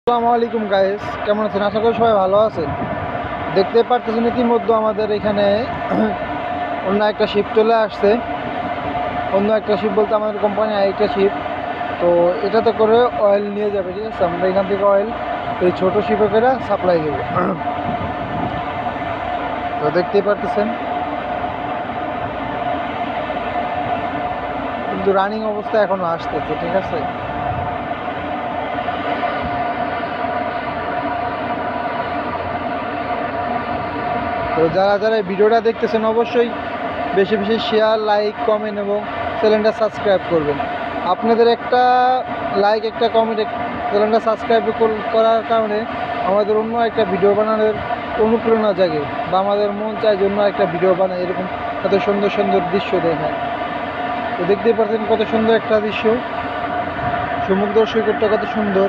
আসসালামু আলাইকুম গাইস, কেমন আছেন? আশা করি সবাই ভালো আছেন। দেখতে পারতেছেন ইতিমধ্যে আমাদের এখানে অন্য একটা শিপ চলে আসছে। অন্য একটা শিপ বলতে আমাদের কোম্পানি আরেকটা শিপ। তো এটাতে করে অয়েল নিয়ে যাবে, ঠিক আছে? আমরা এখান থেকে অয়েল এই ছোটো শিপে করে সাপ্লাই দেবো। তো দেখতেই পারতেছেন কিন্তু রানিং অবস্থা এখনও আসতেছে, ঠিক আছে? তো যারা যারা এই ভিডিওটা দেখতেছেন অবশ্যই বেশি বেশি শেয়ার, লাইক, কমেন্ট এবং চ্যানেলটা সাবস্ক্রাইব করবেন। আপনাদের একটা লাইক, একটা কমেন্ট, চ্যানেলটা সাবস্ক্রাইব করার কারণে আমাদের অন্য একটা ভিডিও বানানোর অনুপ্রেরণা জাগে বা আমাদের মন চায় জন্য একটা ভিডিও বানায়, এরকম এত সুন্দর সুন্দর দৃশ্য দেখায়। তো দেখতেই পাচ্ছেন কত সুন্দর একটা দৃশ্য, সমুদ্র সৈকতটা কত সুন্দর।